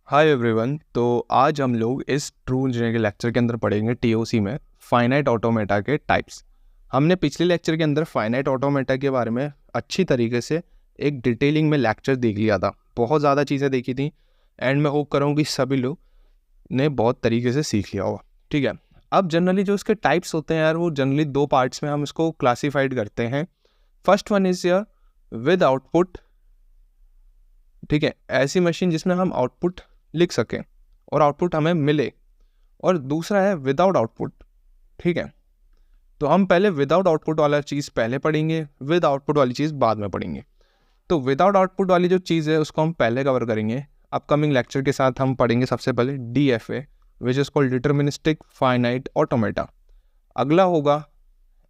Hi everyone. तो आज हम लोग इस ट्रू इंजीनियरिंग के लेक्चर के अंदर पढ़ेंगे टीओसी में फाइनाइट ऑटोमेटा के टाइप्स। हमने पिछले लेक्चर के अंदर फाइनाइट ऑटोमेटा के बारे में अच्छी तरीके से एक डिटेलिंग में लेक्चर देख लिया था, बहुत ज़्यादा चीज़ें देखी थी एंड मैं होप करूँ कि सभी लोग ने बहुत तरीके से सीख लिया होगा। ठीक है, अब जनरली जो इसके टाइप्स होते हैं यार, वो जनरली दो पार्ट्स में हम इसको क्लासीफाइड करते हैं। First one is your with output. ठीक है, ऐसी मशीन जिसमें हम आउटपुट लिख सकें और आउटपुट हमें मिले। और दूसरा है विदाउट आउटपुट। ठीक है, तो हम पहले विदाउट आउटपुट वाला चीज़ पहले पढ़ेंगे, विद आउटपुट वाली चीज़ बाद में पढ़ेंगे। तो विदाउट आउटपुट वाली जो चीज़ है उसको हम पहले कवर करेंगे। अपकमिंग लेक्चर के साथ हम पढ़ेंगे सबसे पहले DFA which is called deterministic finite automata. अगला होगा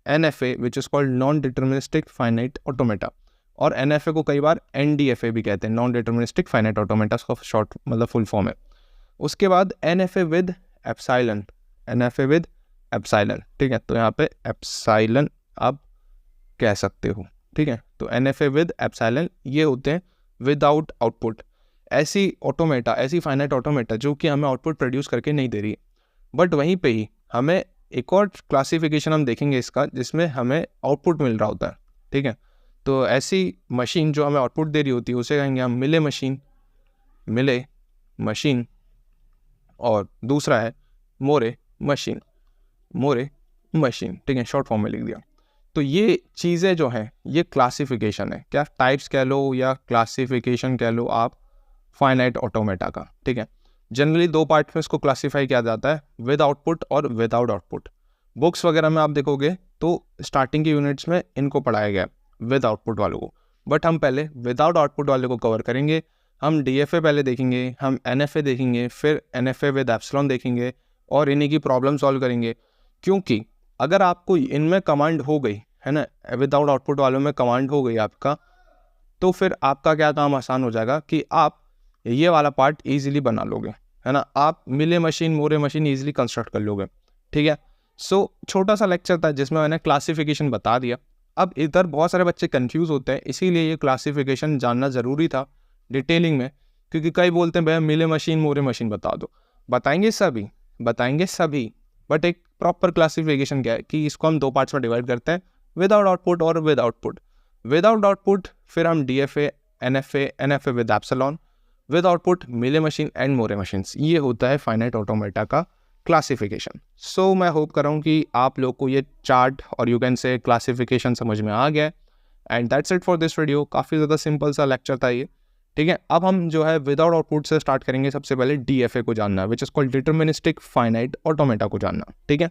NFA which is called non deterministic finite automata. और NFA को कई बार NDFA भी कहते हैं, नॉन डिटर्मिनिस्टिक फाइनाइट ऑटोमेटा, उसका शॉर्ट मतलब फुल फॉर्म है। उसके बाद NFA with epsilon, NFA with epsilon. ठीक है, तो यहाँ पे एप्सिलॉन आप कह सकते हो। ठीक है, तो NFA विद एप्सिलॉन ये होते हैं विदाउट आउटपुट। ऐसी ऑटोमेटा, ऐसी फाइनाइट ऑटोमेटा जो कि हमें आउटपुट प्रोड्यूस करके नहीं दे रही है, बट वहीं पे ही हमें एक और क्लासिफिकेशन हम देखेंगे इसका जिसमें हमें आउटपुट मिल रहा होता है। ठीक है, तो ऐसी मशीन जो हमें आउटपुट दे रही होती है उसे कहेंगे हम मिले मशीन। और दूसरा है मोरे मशीन। ठीक है, शॉर्ट फॉर्म में लिख दिया। तो ये चीज़ें जो हैं ये क्लासिफिकेशन है, क्या टाइप्स कह लो या क्लासिफिकेशन कह लो आप फाइनाइट ऑटोमेटा का। ठीक है, जनरली दो पार्ट में इसको क्लासीफाई किया जाता है, विद आउटपुट और विदाउट आउटपुट। बुक्स वगैरह में आप देखोगे तो स्टार्टिंग के यूनिट्स में इनको पढ़ाया गया विद आउटपुट वालों को, बट हम पहले विदाउट आउटपुट वाले को कवर करेंगे। हम DFA पहले देखेंगे, हम NFA देखेंगे, फिर NFA विद एप्सिलॉन देखेंगे और इन्हीं की प्रॉब्लम सॉल्व करेंगे। क्योंकि अगर आपको इनमें कमांड हो गई है ना, विदाउट आउटपुट वालों में कमांड हो गई आपका, तो फिर आपका क्या काम आसान हो जाएगा कि आप ये वाला पार्ट ईजिली बना लोगे, है ना। आप मिले machine Moore machine easily construct कर लोगे। ठीक है, सो छोटा सा लेक्चर था जिसमें मैंने क्लासिफिकेशन बता दिया। अब इधर बहुत सारे बच्चे कंफ्यूज होते हैं, इसीलिए ये क्लासिफिकेशन जानना ज़रूरी था डिटेलिंग में, क्योंकि कई बोलते हैं भैया मिले मशीन मोरे मशीन बता दो। बताएंगे सभी, बट एक प्रॉपर क्लासिफिकेशन क्या है कि इसको हम दो पार्ट्स में डिवाइड करते हैं, विदाउट आउटपुट और विद आउटपुट। विदाउट आउटपुट फिर हम DFA NFA with epsilon, with output मिले मशीन एंड मोरे मशीन्स। ये होता है फाइनाइट ऑटोमेटा का क्लासिफिकेशन। सो मैं होप कर रहा हूँ कि आप लोग को ये चार्ट और यू कैन से क्लासिफिकेशन समझ में आ गया। And that's it for this video. काफ़ी ज़्यादा सिंपल सा लेक्चर था ये। ठीक है, अब हम जो है विदाउट आउटपुट से स्टार्ट करेंगे। सबसे पहले DFA को जानना, which is called deterministic finite automata को जानना। ठीक है।